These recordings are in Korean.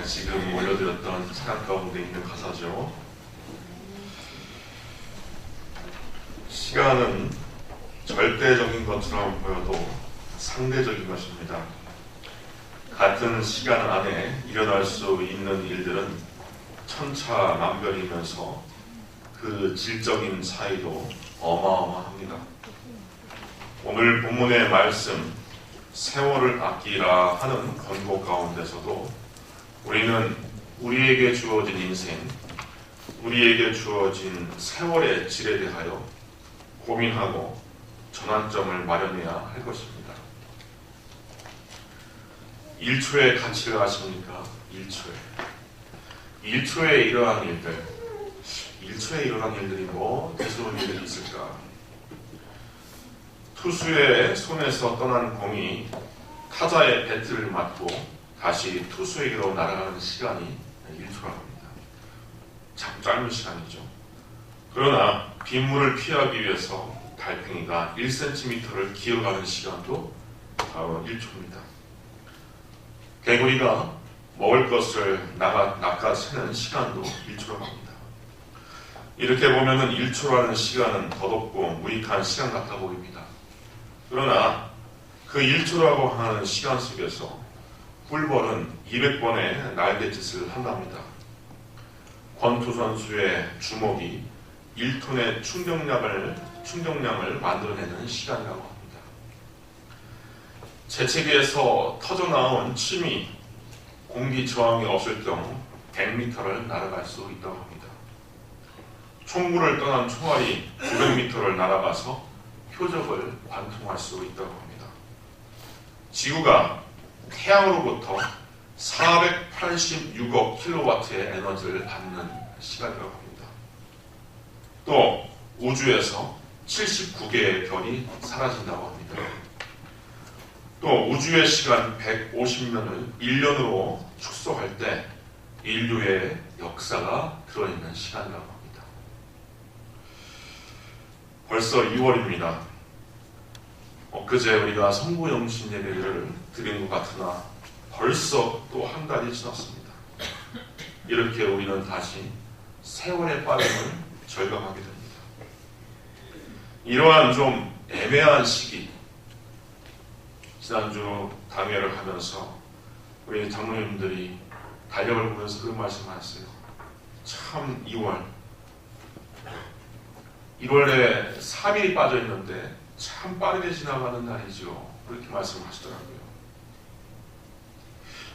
지금 올려드렸던 찬양 가운데 있는 가사죠. 시간은 절대적인 것처럼 보여도 상대적인 것입니다. 같은 시간 안에 일어날 수 있는 일들은 천차만별이면서 그 질적인 차이도 어마어마합니다. 오늘 본문의 말씀 세월을 아끼라 하는 권고 가운데서도 우리는 우리에게 주어진 인생, 우리에게 주어진 세월의 질에 대하여 고민하고 전환점을 마련해야 할 것입니다. 1초의 가치를 아십니까? 1초에 이러한 일들, 1초에 이러한 일들이 뭐 대수로운 일들이 있을까? 투수의 손에서 떠난 공이 타자의 배트를 맞고 다시 투수에게로 날아가는 시간이 1초라고 합니다. 참 짧은 시간이죠. 그러나 빗물을 피하기 위해서 달팽이가 1cm를 기어가는 시간도 바로 1초입니다. 개구리가 먹을 것을 낚아채는 시간도 1초라고 합니다. 이렇게 보면은 1초라는 시간은 더덥고 무익한 시간 같아 보입니다. 그러나 그 1초라고 하는 시간 속에서 꿀벌은 200번의 날갯짓을 한답니다. 권투 선수의 주먹이 1톤의 충격량을 만들어내는 시간이라고 합니다. 재채기에서 터져나온 침이 공기 저항이 없을 경우 100m를 날아갈 수 있다고 합니다. 총구를 떠난 총알이 900m를 날아가서 표적을 관통할 수 있다고 합니다. 지구가 태양으로부터 486억 킬로와트의 에너지를 받는 시간이라고 합니다. 또 우주에서 79개의 별이 사라진다고 합니다. 또 우주의 시간 150년을 1년으로 축소할 때 인류의 역사가 들어있는 시간이라고 합니다. 벌써 2월입니다. 엊그제 우리가 성부영신 예배를 드린 것 같으나 벌써 또 한 달이 지났습니다. 이렇게 우리는 다시 세월의 빠름을 절감하게 됩니다. 이러한 좀 애매한 시기, 지난주 당회를 하면서 우리 장로님들이 달력을 보면서 그런 말씀하셨어요. 참 1월에 3일이 빠져 있는데 참 빠르게 지나가는 날이죠. 그렇게 말씀하시더라고요.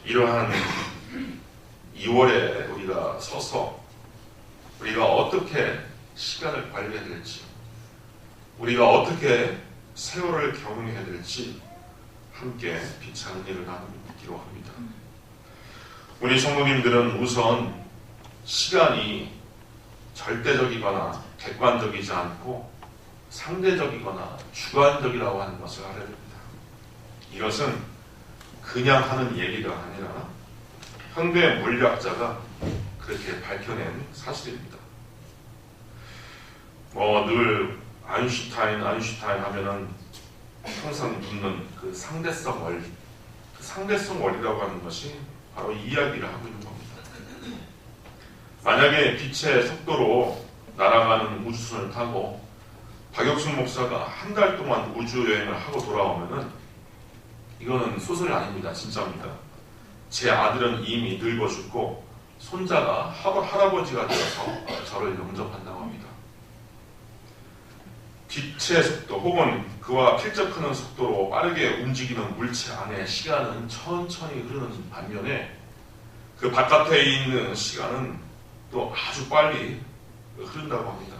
이러한 2월에 우리가 서서 우리가 어떻게 시간을 관리해야 될지, 우리가 어떻게 세월을 경영해야 될지 함께 비찬 일을 나누기로 합니다. 우리 성도님들은 우선 시간이 절대적이거나 객관적이지 않고 상대적이거나 주관적이라고 하는 것을 알아야 됩니다. 이것은 그냥 하는 얘기가 아니라 현대 물리학자가 그렇게 밝혀낸 사실입니다. 늘 아인슈타인 하면은 항상 묻는 그 상대성 원리, 그 상대성 원리라고 하는 것이 바로 이 이야기를 하고 있는 겁니다. 만약에 빛의 속도로 날아가는 우주선을 타고 박혁순 목사가 한 달 동안 우주여행을 하고 돌아오면은 이거는 소설이 아닙니다. 진짜입니다. 제 아들은 이미 늙어 죽고 손자가 할아버지가 되어서 저를 영접한다고 합니다. 빛의 속도 혹은 그와 필적하는 속도로 빠르게 움직이는 물체 안에 시간은 천천히 흐르는 반면에 그 바깥에 있는 시간은 또 아주 빨리 흐른다고 합니다.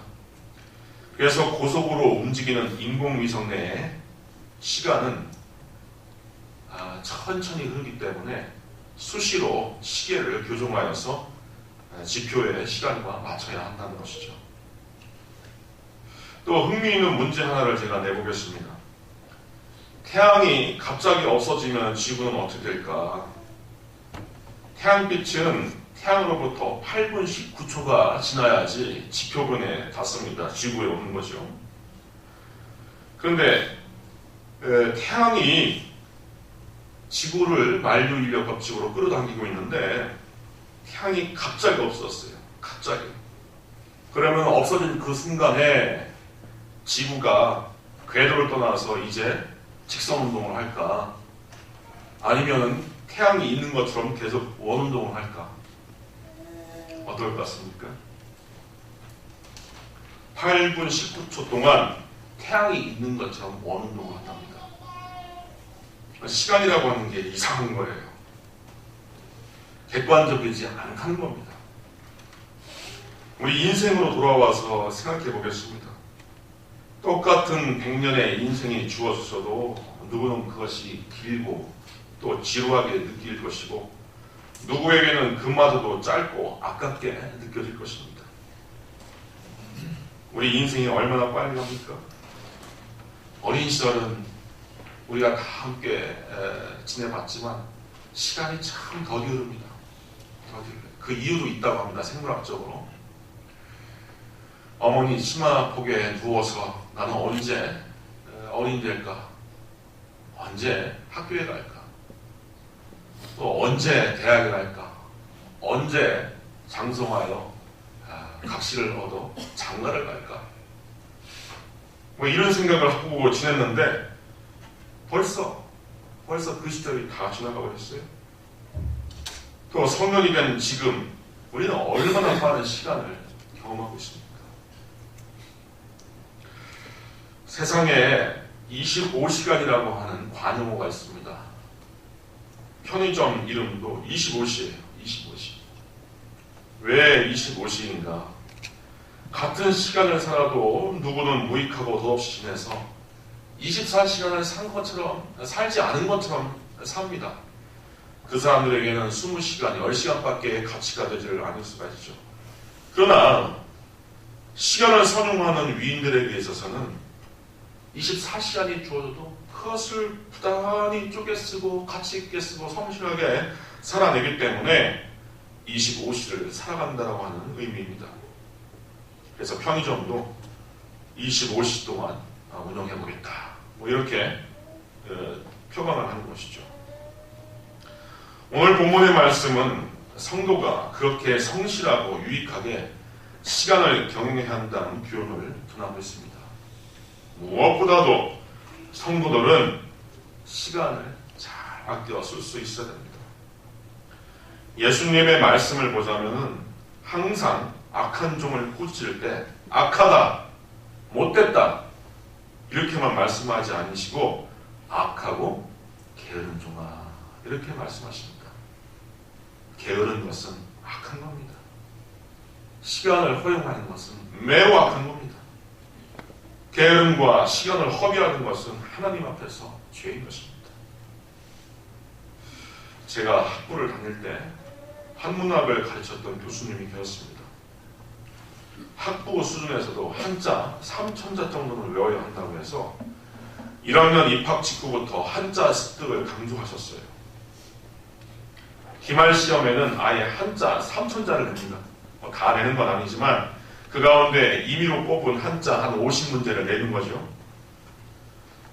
그래서 고속으로 움직이는 인공위성 내에 시간은 천천히 흐르기 때문에 수시로 시계를 교정하여서 지표의 시간과 맞춰야 한다는 것이죠. 또 흥미있는 문제 하나를 제가 내보겠습니다. 태양이 갑자기 없어지면 지구는 어떻게 될까? 태양빛은 태양으로부터 8분 19초가 지나야지 지표근에 닿습니다. 지구에 오는 거죠. 그런데 태양이 지구를 만류인력 법칙으로 끌어당기고 있는데 태양이 갑자기 없어졌어요. 갑자기. 그러면 없어진 그 순간에 지구가 궤도를 떠나서 이제 직선운동을 할까? 아니면 태양이 있는 것처럼 계속 원운동을 할까? 어떨 것 같습니까? 8분 19초 동안 태양이 있는 것처럼 원운동을 한답니다. 시간이라고 하는 게 이상한 거예요. 객관적이지 않다는 겁니다. 우리 인생으로 돌아와서 생각해 보겠습니다. 똑같은 100년의 인생이 주어졌어도 누구는 그것이 길고 또 지루하게 느낄 것이고 누구에게는 그마저도 짧고 아깝게 느껴질 것입니다. 우리 인생이 얼마나 빨리 갑니까? 어린 시절은 우리가 다 함께 지내봤지만 시간이 참 더디 흐릅니다. 그 이유도 있다고 합니다. 생물학적으로. 어머니 치마폭에 누워서 나는 언제 어린이 될까? 언제 학교에 갈까? 또 언제 대학에 갈까? 언제 장성하여 각시를 얻어 장가를 갈까? 뭐 이런 생각을 하고 지냈는데 벌써 그 시절이 다 지나가 버렸어요. 또 성년이 된 지금 우리는 얼마나 많은 시간을 경험하고 있습니까? 세상에 25시간이라고 하는 관용어가 있습니다. 편의점 이름도 25시예요. 25시. 왜 25시인가? 같은 시간을 살아도 누구는 무익하고 덧없이 지내서 24시간을 살지 않은 것처럼 삽니다. 그 사람들에게는 20시간, 10시간밖에 가치가 되지를 않을 수가 있죠. 그러나 시간을 선용하는 위인들에게 있어서는 24시간이 주어져도 그것을 부단히 쪼개 쓰고 가치 있게 쓰고 성실하게 살아내기 때문에 25시를 살아간다고 하는 의미입니다. 그래서 편의점도 25시 동안 운영해보겠다. 뭐 이렇게 표방을 하는 것이죠. 오늘 본문의 말씀은 성도가 그렇게 성실하고 유익하게 시간을 경영해야 한다는 교훈을 전하고 있습니다. 무엇보다도 성도들은 시간을 잘 아껴 쓸 수 있어야 됩니다. 예수님의 말씀을 보자면은 항상 악한 종을 꾸짖을 때 악하다, 못됐다 이렇게만 말씀하지 않으시고 악하고 게으른 종아 이렇게 말씀하십니다. 게으른 것은 악한 겁니다. 시간을 허용하는 것은 매우 악한 겁니다. 게으름과 시간을 허비하는 것은 하나님 앞에서 죄인 것입니다. 제가 학부를 다닐 때 한문학을 가르쳤던 교수님이 계셨습니다. 학부 수준에서도 한자 3,000자 정도는 외워야 한다고 해서 1학년 입학 직후부터 한자 습득을 강조하셨어요. 기말 시험에는 아예 한자 3,000자를 냅니다. 다 내는 건 아니지만 그 가운데 임의로 뽑은 한자 한 50문제를 내는 거죠.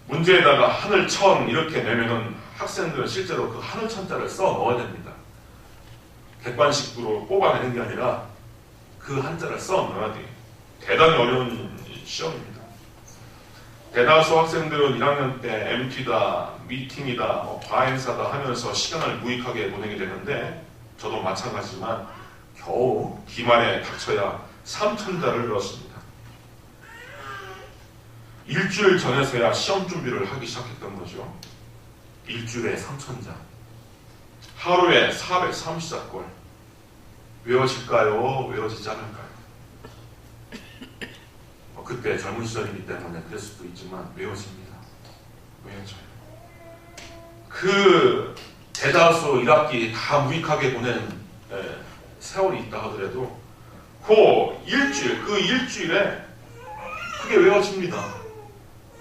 문제에다가 하늘 천 이렇게 내면은 학생들은 실제로 그 하늘 천자를 써 넣어야 됩니다. 객관식으로 뽑아내는 게 아니라 그 한자를 써 넣어야 돼요. 대단히 어려운 시험입니다. 대다수 학생들은 1학년 때 MT다, 미팅이다, 과행사다 하면서 시간을 무익하게 보내게 되는데 저도 마찬가지지만 겨우 기말에 닥쳐야 3,000자를 넣었습니다. 일주일 전에서야 시험 준비를 하기 시작했던 거죠. 일주일에 3,000자. 하루에 430자꼴. 외워질까요? 외워지지 않을까요? 그때 젊은 시절이기 때문에 그럴 수도 있지만 외워집니다. 외워져요. 그 대다수 1학기 다 무익하게 보낸 세월이 있다 하더라도 그 일주일에 그게 외워집니다.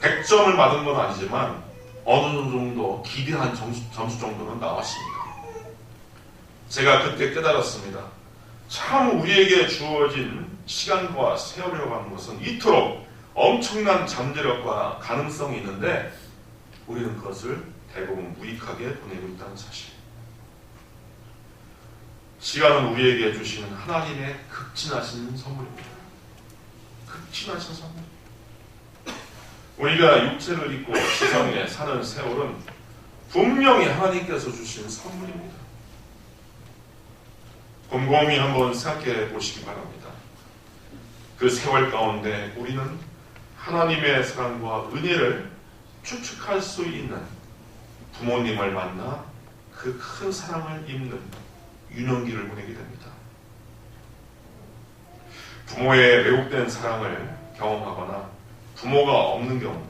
100점을 맞은 건 아니지만 어느 정도 기대한 점수 정도는 나왔습니다. 제가 그때 깨달았습니다. 참 우리에게 주어진 시간과 세월이라고 하는 것은 이토록 엄청난 잠재력과 가능성이 있는데 우리는 그것을 대부분 무익하게 보내고 있다는 사실. 시간은 우리에게 주시는 하나님의 극진하신 선물입니다. 극진하신 선물. 우리가 육체를 입고 지성에 사는 세월은 분명히 하나님께서 주신 선물입니다. 곰곰이 한번 생각해 보시기 바랍니다. 그 세월 가운데 우리는 하나님의 사랑과 은혜를 추측할 수 있는 부모님을 만나 그 큰 사랑을 입는 유년기를 보내게 됩니다. 부모의 왜곡된 사랑을 경험하거나 부모가 없는 경우,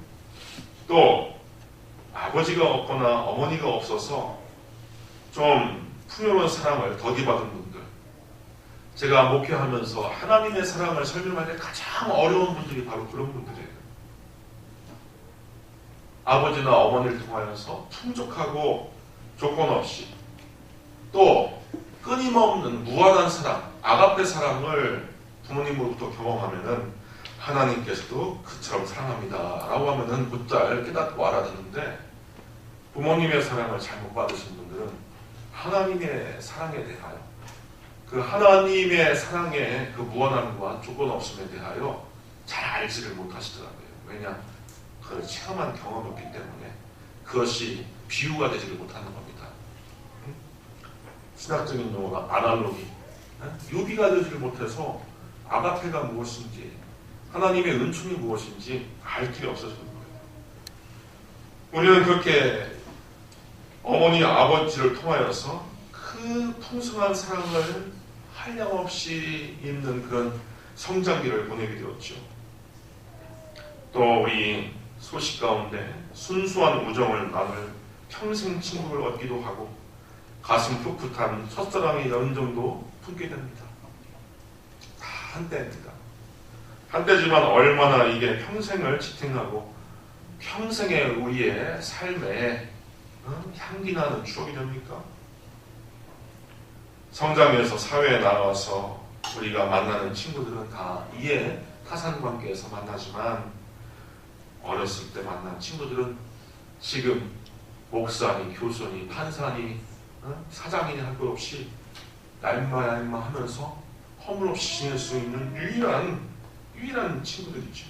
또 아버지가 없거나 어머니가 없어서 좀 풍요로운 사랑을 덕이받은 분들, 제가 목회하면서 하나님의 사랑을 설명할 때 가장 어려운 분들이 바로 그런 분들이에요. 아버지나 어머니를 통하여서 풍족하고 조건 없이 또 끊임없는 무한한 사랑, 아가페 사랑을 부모님으로부터 경험하면은 하나님께서도 그처럼 사랑합니다 라고 하면은 곧잘 깨닫고 알아듣는데, 부모님의 사랑을 잘못 받으신 분들은 하나님의 사랑에 대하여, 그 하나님의 사랑의 그 무한함과 조건 없음에 대하여 잘 알지를 못하시더라고요. 왜냐? 그걸 체험한 경험이 없기 때문에 그것이 비유가 되지를 못하는 겁니다. 신학적인 용어가 아날로기, 유비가 되지를 못해서 아가페가 무엇인지, 하나님의 은총이 무엇인지 알 길이 없어지는 거예요. 우리는 그렇게 어머니, 아버지를 통하여서 그 풍성한 사랑을 한량없이 입는 그런 성장기를 보내게 되었죠. 또 우리 소식 가운데 순수한 우정을 나눌 평생 친구를 얻기도 하고 가슴 풋풋한 첫사랑의 연정도 품게 됩니다. 다 한때입니다. 한때지만 얼마나 이게 평생을 지탱하고 평생의 우리의 삶에 향기나는 추억이 됩니까? 성장해서 사회에 나와서 우리가 만나는 친구들은 다 이해 타산관계에서 만나지만, 어렸을 때 만난 친구들은 지금 목사니 교수니 판사니 사장이니 할 것 없이 날마다 하면서 허물없이 지낼 수 있는 유일한 친구들이죠.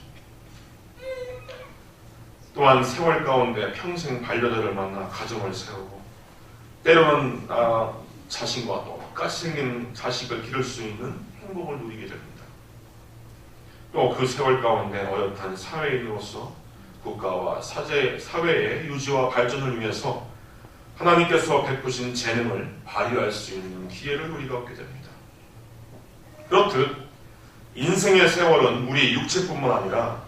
또한 세월 가운데 평생 반려자를 만나 가정을 세우고, 때로는 자신과 똑같이 생긴 자식을 기를 수 있는 행복을 누리게 됩니다. 또 그 세월 가운데 어엿한 사회인으로서 국가와 사회의 유지와 발전을 위해서 하나님께서 베푸신 재능을 발휘할 수 있는 기회를 우리가 얻게 됩니다. 그렇듯 인생의 세월은 우리 육체뿐만 아니라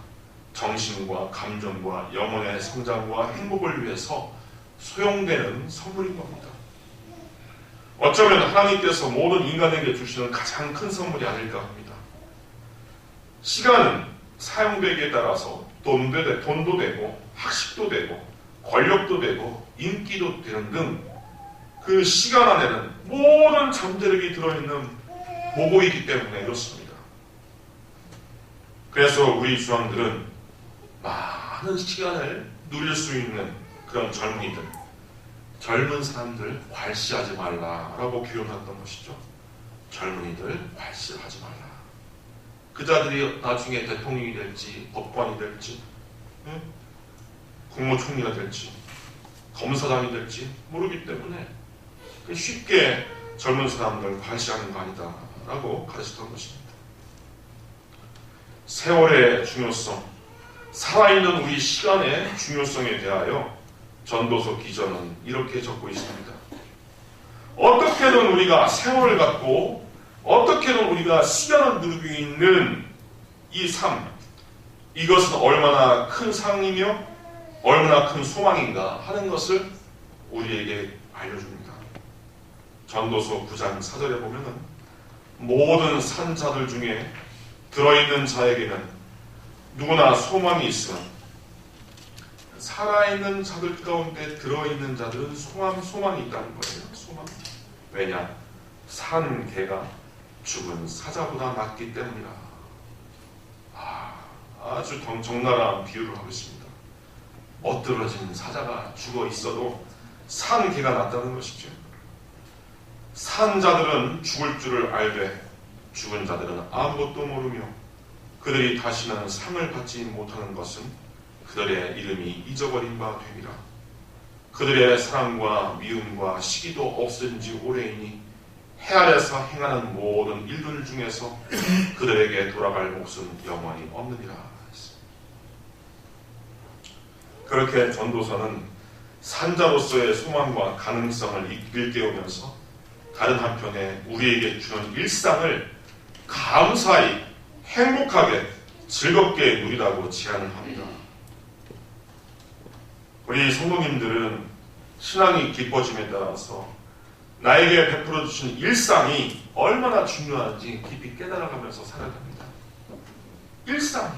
정신과 감정과 영혼의 성장과 행복을 위해서 소용되는 선물인 겁니다. 어쩌면 하나님께서 모든 인간에게 주시는 가장 큰 선물이 아닐까 합니다. 시간은 사용되기에 따라서 돈도 되고 학식도 되고 권력도 되고 인기도 되는 등 그 시간 안에는 모든 잠재력이 들어있는 보고이기 때문에 이렇습니다. 그래서 우리 주왕들은 많은 시간을 누릴 수 있는 그런 젊은이들, 젊은 사람들 괄시하지 말라라고 교훈했던 것이죠. 젊은이들 괄시하지 말라. 그 자들이 나중에 대통령이 될지 법관이 될지 국무총리가 될지 검사장이 될지 모르기 때문에 쉽게 젊은 사람들 괄시하는 거 아니다 라고 가르쳤던 것입니다. 세월의 중요성, 살아있는 우리 시간의 중요성에 대하여 전도서 기자는 이렇게 적고 있습니다. 어떻게든 우리가 세월을 갖고 어떻게든 우리가 시간을 누리고 있는 이 삶, 이것은 얼마나 큰 상이며 얼마나 큰 소망인가 하는 것을 우리에게 알려줍니다. 전도서 9장 4절에 보면은 모든 산자들 중에 들어있는 자에게는 누구나 소망이 있으나 살아있는 자들 가운데 들어있는 자들은 소망이 있다는 거예요. 소망. 왜냐? 산 개가 죽은 사자보다 낫기 때문이라. 아주 적나라한 비유를 하고 있습니다. 엎드러진 사자가 죽어 있어도 산 개가 낫다는 것이죠. 산 자들은 죽을 줄을 알되 죽은 자들은 아무것도 모르며 그들이 다시는 상을 받지 못하는 것은 그들의 이름이 잊어버린 바 됨이라. 그들의 사랑과 미움과 시기도 없어진 지 오래이니 해 아래서 행하는 모든 일들 중에서 그들에게 돌아갈 몫은 영원히 없느니라. 그렇게 전도서는 산자로서의 소망과 가능성을 일깨우면서 다른 한편에 우리에게 주는 일상을 감사히 행복하게 즐겁게 누리라고 제안을 합니다. 우리 성도님들은 신앙이 깊어짐에 따라서 나에게 베풀어 주신 일상이 얼마나 중요한지 깊이 깨달아가면서 살아야 합니다. 일상이,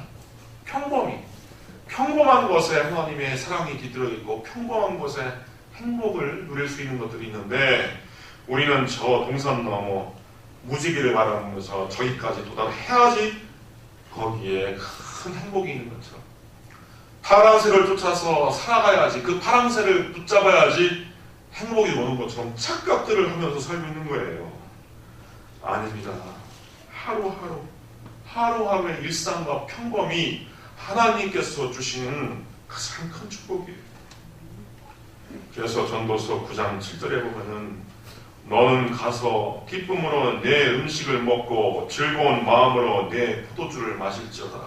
평범한 것에 하나님의 사랑이 깃들어 있고 평범한 것에 행복을 누릴 수 있는 것들이 있는데 우리는 저 동산 넘어 무지개를 바라보면서 저기까지 도달해야지 거기에 큰 행복이 있는 것처럼 파랑새를 쫓아서 살아가야지 그 파랑새를 붙잡아야지 행복이 오는 것처럼 착각들을 하면서 살고 있는 거예요. 아닙니다. 하루하루의 일상과 평범이 하나님께서 주시는 가장 큰 축복이에요. 그래서 전도서 9장 7절에 보면은 너는 가서 기쁨으로 내 음식을 먹고 즐거운 마음으로 내 포도주를 마실지어다.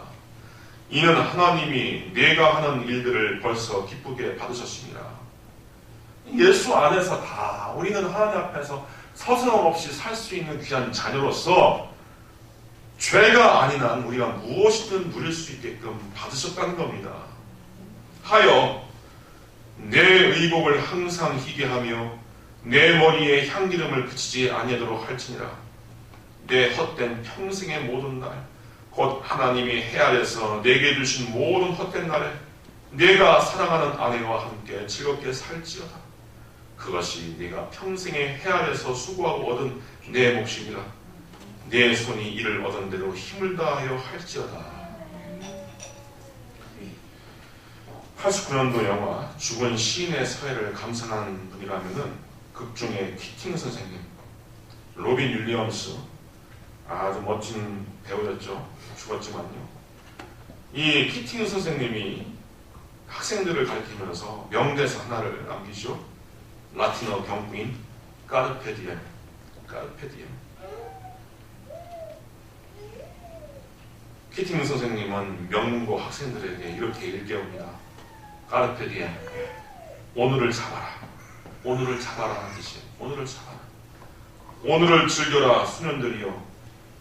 이는 하나님이 내가 하는 일들을 벌써 기쁘게 받으셨습니다. 예수 안에서 다 우리는 하나님 앞에서 서슴없이 살 수 있는 귀한 자녀로서 죄가 아닌 한 우리가 무엇이든 누릴 수 있게끔 받으셨다는 겁니다. 하여 내 의복을 항상 희게 하며 내 머리에 향기름을 그치지 아니하도록 할지니라. 내 헛된 평생의 모든 날 곧 하나님이 해 아래서 내게 주신 모든 헛된 날에 내가 사랑하는 아내와 함께 즐겁게 살지어다. 그것이 네가 평생의 해 아래서 수고하고 얻은 내 몫이니라. 내 손이 이를 얻은 대로 힘을 다하여 할지어다. 89년도 영화 죽은 시인의 사회를 감상한 분이라면은 극중의 키팅 선생님, 로빈 윌리엄스, 아주 멋진 배우였죠. 죽었지만요. 이 키팅 선생님이 학생들을 가르치면서 명대사 하나를 남기죠. 라틴어 경구인 까르페 디엠. 키팅 선생님은 명문고 학생들에게 이렇게 일깨웁니다. 까르페 디엠. 오늘을 잡아라. 오늘을 잡아라는 뜻이에요. 오늘을 잡아라. 오늘을 즐겨라 수년들이여.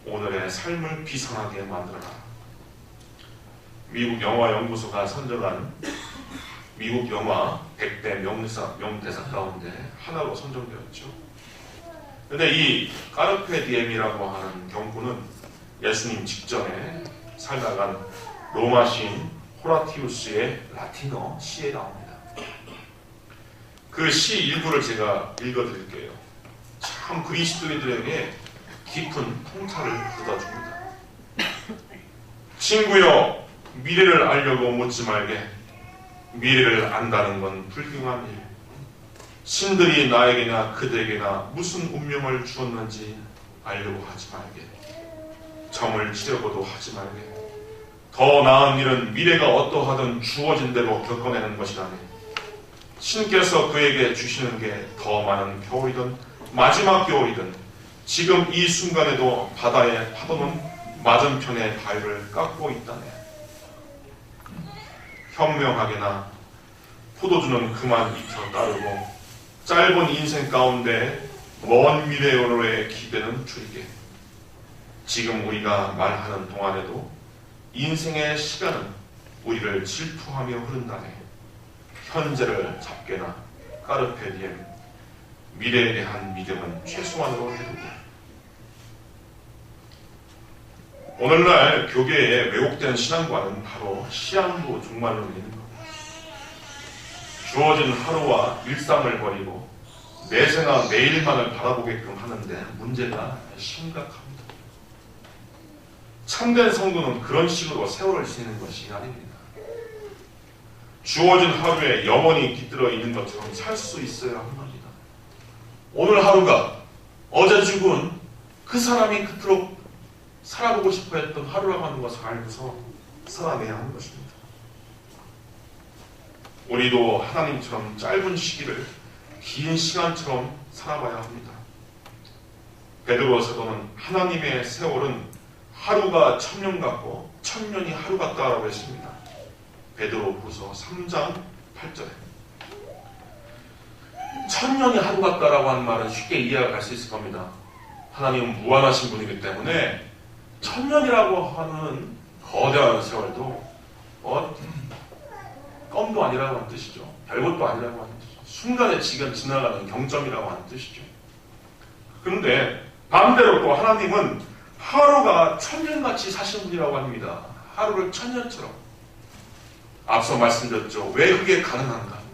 오늘의 삶을 비상하게 만들어라. 미국 영화연구소가 선정한 미국 영화 100대 명대사 가운데 하나로 선정되었죠. 그런데 이 까르페 디엠이라고 하는 경구는 예수님 직전에 살다간 로마 시인 호라티우스의 라틴어 시에 나옵니다. 그 시 일부를 제가 읽어드릴게요. 참 그리스도인들에게 깊은 통찰을 가져다줍니다. 친구여, 미래를 알려고 묻지 말게. 미래를 안다는 건 불경한 일. 신들이 나에게나 그대에게나 무슨 운명을 주었는지 알려고 하지 말게. 점을 치려고도 하지 말게. 더 나은 일은 미래가 어떠하든 주어진 대로 겪어내는 것이라네. 신께서 그에게 주시는 게 더 많은 겨울이든 마지막 겨울이든 지금 이 순간에도 바다의 파도는 맞은편의 바위를 깎고 있다네. 현명하게나 포도주는 그만 익혀 따르고 짧은 인생 가운데 먼 미래로의 기대는 줄이게. 지금 우리가 말하는 동안에도 인생의 시간은 우리를 질투하며 흐른다네. 현재를 잡게나 까르페 디엠. 미래에 대한 믿음은 최소한으로 해두고. 오늘날 교계의 왜곡된 신앙과는 바로 시한부 종말론이 있는 겁니다. 주어진 하루와 일상을 버리고 내세나 내일만을 바라보게끔 하는데 문제가 심각합니다. 참된 성도는 그런 식으로 세월을 지내는 것이 아닙니다. 주어진 하루에 영원히 깃들어 있는 것처럼 살 수 있어야 합니다. 오늘 하루가 어제 죽은 그 사람이 그토록 살아보고 싶어 했던 하루라고 하는 것을 알고서 살아내야 하는 것입니다. 우리도 하나님처럼 짧은 시기를 긴 시간처럼 살아봐야 합니다. 베드로 사도는 하나님의 세월은 하루가 1000년 같고 1000년이 하루 같다라고 했습니다. 베드로후서 3장 8절에 1000년이 하루 같다라고 하는 말은 쉽게 이해가 갈 수 있을 겁니다. 하나님은 무한하신 분이기 때문에 1000년이라고 하는 거대한 세월도 껌도 아니라고 하는 뜻이죠. 별것도 아니라고 하는 뜻이죠. 순간에 지나가는 경점이라고 하는 뜻이죠. 그런데 반대로 또 하나님은 하루가 1000년같이 사신 분이라고 합니다. 하루를 1000년처럼. 앞서 말씀드렸죠. 왜 그게 가능한가?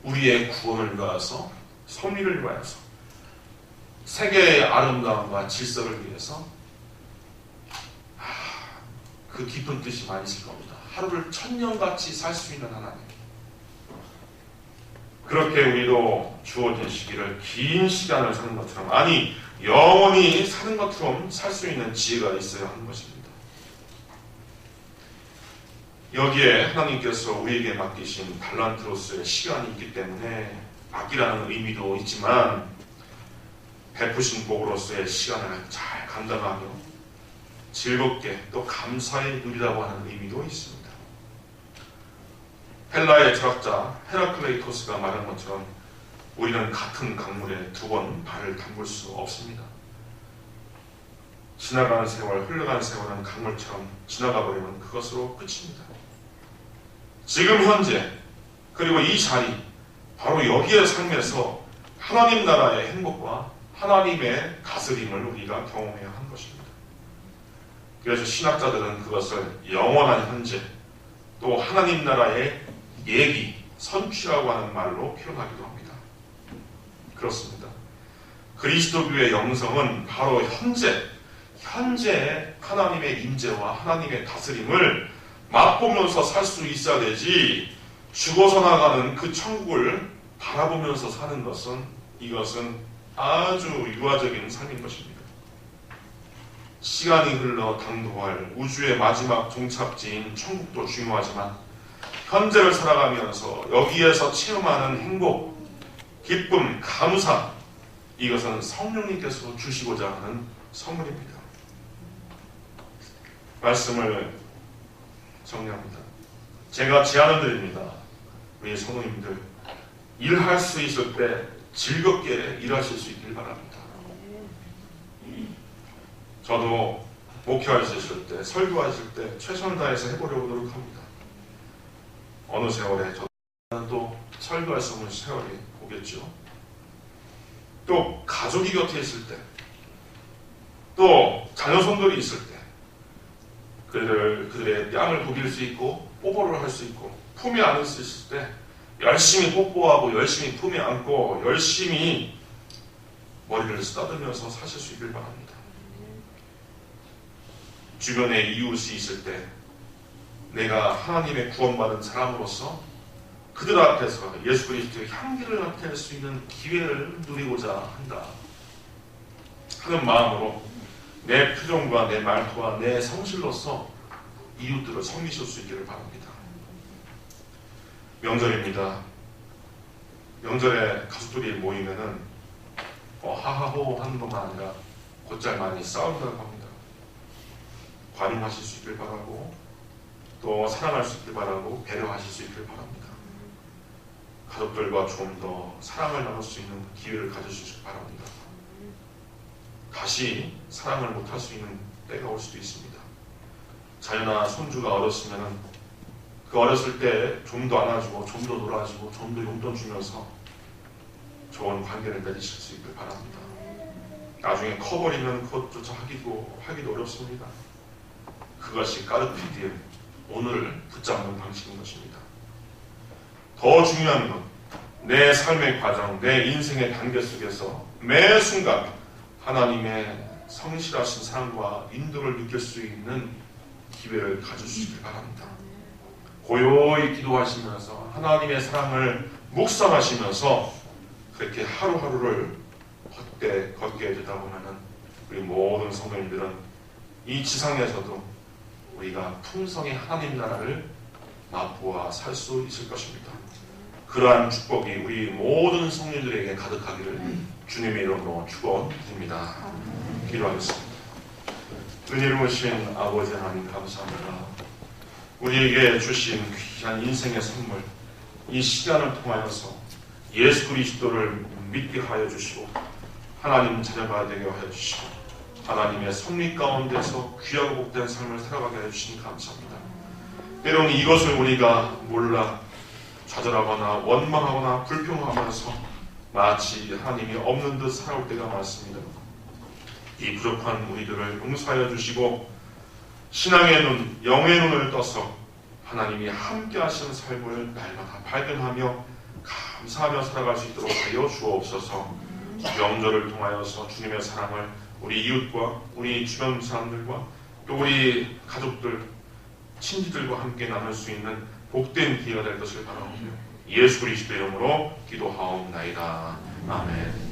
우리의 구원을 위하여서, 섭리를 위하여서, 세계의 아름다움과 질서를 위해서 그 깊은 뜻이 많이 있을 겁니다. 하루를 1000년같이 살 수 있는 하나님. 그렇게 우리도 주어진 시기를 긴 시간을 사는 것처럼, 아니 영원히 사는 것처럼 살 수 있는 지혜가 있어야 하는 것입니다. 여기에 하나님께서 우리에게 맡기신 달란트로서의 시간이 있기 때문에 아끼라는 의미도 있지만 베푸신 복으로서의 시간을 잘 감당하며 즐겁게 또 감사히 누리라고 하는 의미도 있습니다. 헬라의 철학자 헤라클레이토스가 말한 것처럼 우리는 같은 강물에 2번 발을 담글 수 없습니다. 지나가는 세월, 흘러가는 세월은 강물처럼 지나가 버리면 그것으로 끝입니다. 지금 현재, 그리고 이 자리, 바로 여기의 삶에서 하나님 나라의 행복과 하나님의 다스림을 우리가 경험해야 하는 것입니다. 그래서 신학자들은 그것을 영원한 현재, 또 하나님 나라의 얘기, 선취라고 하는 말로 표현하기도 합니다. 그렇습니다. 그리스도교의 영성은 바로 현재의 하나님의 임재와 하나님의 다스림을 맛보면서 살 수 있어야 되지, 죽어서 나가는 그 천국을 바라보면서 사는 것은, 이것은 아주 유아적인 삶인 것입니다. 시간이 흘러 당도할 우주의 마지막 종착지인 천국도 중요하지만 현재를 살아가면서 여기에서 체험하는 행복, 기쁨, 감사, 이것은 성령님께서 주시고자 하는 선물입니다. 말씀을 정리합니다. 제가 제안을 드립니다. 우리 성도님들, 일할 수 있을 때 즐겁게 일하실 수 있길 바랍니다. 저도 목회하실 때, 설교하실 때 최선을 다해서 해보려고 노력합니다. 어느 세월에 저는 또 설교할 수 없는 세월이 오겠죠. 또 가족이 곁에 있을 때, 또 자녀손들이 있을 때, 그들의 뺨을 부빌 수 있고 뽀뽀를 할 수 있고 품에 안을 수 있을 때 열심히 뽀뽀하고 열심히 품에 안고 열심히 머리를 쓰다듬으면서 사실 수 있길 바랍니다. 주변에 이웃이 있을 때 내가 하나님의 구원받은 사람으로서 그들 앞에서 예수 그리스도의 향기를 나타낼 수 있는 기회를 누리고자 한다 하는 마음으로 내 표정과 내 말투와 내 성실로서 이웃들을 섬기실 수 있기를 바랍니다. 명절입니다. 명절에 가족들이 모이면은 하하호 하는 것만 아니라 곧잘 많이 싸운다고 합니다. 관용하실 수 있길 바라고, 또 사랑할 수 있길 바라고, 배려하실 수 있길 바랍니다. 가족들과 좀 더 사랑을 나눌 수 있는 기회를 가져주시기 바랍니다. 다시 사랑을 못할 수 있는 때가 올 수도 있습니다. 자녀나 손주가 어렸으면 그 어렸을 때 좀 더 안아주고 좀 더 놀아주고 좀 더 용돈 주면서 좋은 관계를 맺으실 수 있길 바랍니다. 나중에 커버리면 그것조차 하기도 어렵습니다. 그것이 까르페디엠, 오늘을 붙잡는 방식인 것입니다. 더 중요한 건 내 삶의 과정, 내 인생의 단계 속에서 매 순간 하나님의 성실하신 사랑과 인도를 느낄 수 있는 기회를 가져주시길 바랍니다. 고요히 기도하시면서 하나님의 사랑을 묵상하시면서 그렇게 하루하루를 걷게 되다 보면은 우리 모든 성도님들은 이 지상에서도 우리가 풍성히 하나님 나라를 맛보아 살 수 있을 것입니다. 그러한 축복이 우리 모든 성도들에게 가득하기를 주님의 이름으로 축원드립니다. 기도하겠습니다. 은혜로우신 아버지 하나님 감사합니다. 우리에게 주신 귀한 인생의 선물, 이 시간을 통하여서 예수 그리스도를 믿게 하여 주시고 하나님 자녀가 되게 하여 주시고 하나님의 섭리 가운데서 귀하고 복된 삶을 살아가게 하여 주시니 감사합니다. 때로는 이것을 우리가 몰라 좌절하거나 원망하거나 불평하면서 마치 하나님이 없는 듯 살아올 때가 많습니다. 이 부족한 우리들을 용서하여 주시고 신앙의 눈, 영의 눈을 떠서 하나님이 함께 하시는 삶을 날마다 발견하며 감사하며 살아갈 수 있도록 하여 주옵소서. 명절을 통하여서 주님의 사랑을 우리 이웃과 우리 주변 사람들과 또 우리 가족들, 친지들과 함께 나눌 수 있는 복된 기회가 될 것을 바라오며 예수 그리스도 이름으로 기도하옵나이다. 아멘.